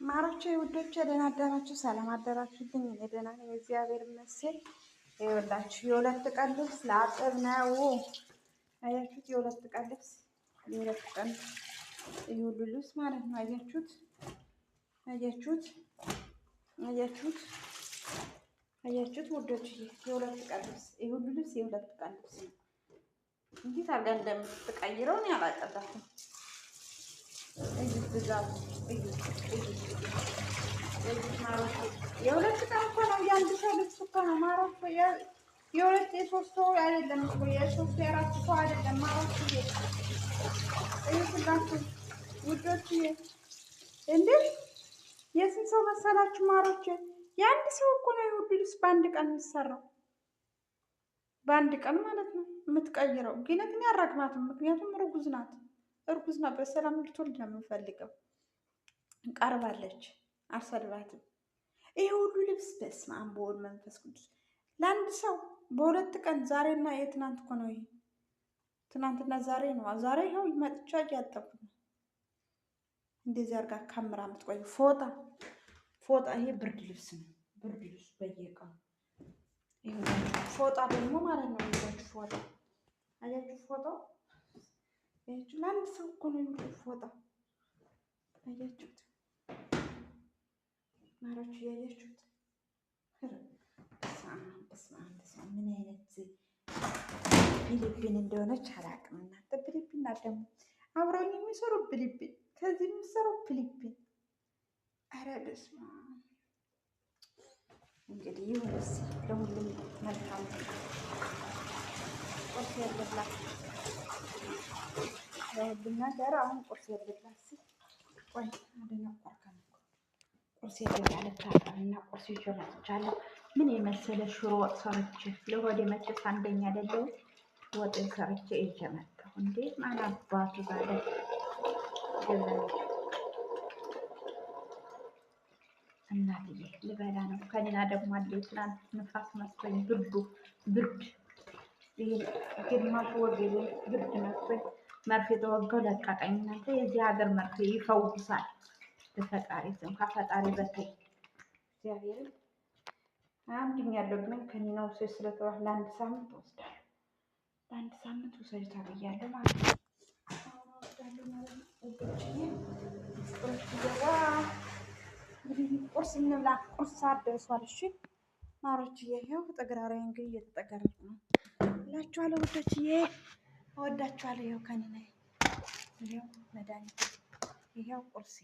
ማሮቼ ውዶቼ ደህና አደራችሁ፣ ሰላም አደራችሁልኝ። እኔ ደህና ነኝ፣ እግዚአብሔር ይመስገን። ይኸውላችሁ የሁለት ቀን ልብስ ላጥብ ነው። አያችሁት? የሁለት ቀን ልብስ የሁለት ቀን የሁሉ ልብስ ማለት ነው። አያችሁት? አያችሁት? አያችሁት? አያችሁት? ውዶችዬ የሁለት ቀን ልብስ የሁሉ ልብስ የሁለት ቀን ልብስ ነው። እንዴት አድርጋ እንደምትቀይረው እኔ አላውቅበትም። እዩት ብዛቱ፣ እዩት ማሮቼ። የሁለት ቀን እኮ ነው፣ የአንድ ሰው ልብስ እኮ ነው ማሮቼ። የሁለት የሶስት ሰው አይደለም እኮ የሶስት የአራት ሰው አይደለም ማሮቼ። እዩትላችሁ ውዶችዬ። እንዴ የስንት ሰው መሰላችሁ ማሮቼ? የአንድ ሰው እኮ ነው የሁሉ ልብስ በአንድ ቀን የሚሰራው፣ በአንድ ቀን ማለት ነው የምትቀይረው። ግን እኔ አራግማትም፣ ምክንያቱም እርጉዝ ናት። እርጉዝ ናት። በሰላም እንድትወልድ ነው የምንፈልገው። ቀርባለች፣ አልሰድባትም። ይሄ ሁሉ ልብስ በስመ አብ ወወልድ መንፈስ ቅዱስ ለአንድ ሰው በሁለት ቀን። ዛሬና የትናንት እኮ ነው ይሄ፣ ትናንትና ዛሬ ነው። ዛሬ ይኸው መጥቻ እያጠብኩ ነው። እንደዚህ አድርጋ ካምራ የምትቆይ ፎጣ ፎጣ። ይሄ ብርድ ልብስ ነው፣ ብርድ ልብስ በየቀኑ። ይሄ ፎጣ ደግሞ ማለት ነው ይሄ ፎጣ። አያችሁ ፎጣው? አያችሁ? ለአንድ ሰው እኮ ነው የሚሉት ፎጣ። አያችሁት ማሮች? ያያችሁት? ምን አይነት ፊሊፒን እንደሆነች አላውቅም። እናንተ ፊሊፒን ናት ደግሞ አብረውኝ የሚሰሩ ፊሊፒን፣ ከዚህ የሚሰሩ ፊሊፒን። ኧረ በስመ አብ። እንግዲህ ይሁንስ ለሁሉም መልካም ቁርስ ያለላት ለሁሉም ነገር። አሁን ቁርስ ያለላት ቆይ አደነቆርከን እኮ ቁርስ ያለታልና ቁርስ ይዤ መጥቻለሁ። ምን የመሰለ ሽሮ ወጥ ሰርቼ ለሆዴ መቼስ አንደኛ አይደለሁ። ወጥ ሰርቼ ይዤ መጣሁ። እንዴት ማን አባቱ ባለ እናትዬ ልበላ ነው። ከሌላ ደግሞ አለ ትናንት ንፋስ መስሎኝ ብርድ ይሄ ግማሽ ወገቤ ብርድ መስሎኝ መርፌ ተወጋው ለቀቀኝ። እናንተ የዚህ ሀገር መርፌ ይፈውሳል። በፈጣሪ ስም ከፈጣሪ በታይ እግዚአብሔር አምድኛለሁ። ግን ከኒናው ሴት ስለተባለ ለአንድ ሳምንት ወስዳለሁ። ለአንድ ሳምንት ውሰጅ ተብያለሁ ማለት ነው። ቁርስ እንብላ። ቁርስ ሰዓት ደርሷል። እሺ ማሮችዬ፣ ይኸው ተጠግራራይ እንግዲህ እየተጠገረች ነው እላችኋለሁ። ውዶችዬ እወዳችኋለሁ። ይኸው ከኒና ይኸው መድኃኒት ይኸው ቁርሴ